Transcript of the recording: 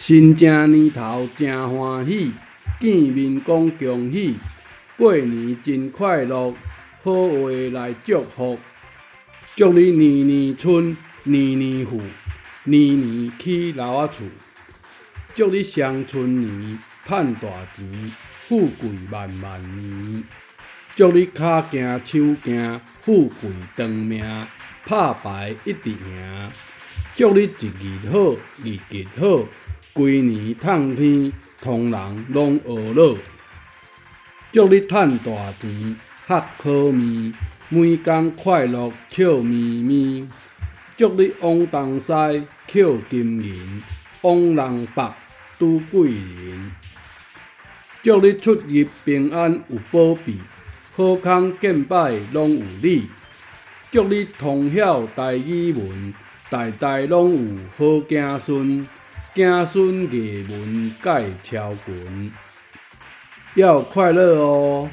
新正年头真欢喜，见面讲恭喜，过年真快乐，好话来祝福。祝你年年春，年年富，年年起老仔厝。祝你双春年，赚大钱，富贵万万年。祝你脚行手行，富贵长命，拍牌一直赢。祝你一日好，日日好，规年赚天，同人拢学老。祝你赚大钱，学好面，每工快乐笑眯眯。祝你往东西捡金银，往人北拄贵人。祝你出入平安有保庇，好康见摆拢有你。祝你通晓台语文，代代拢有好子孙，子孙艺文盖超群。要快乐哦！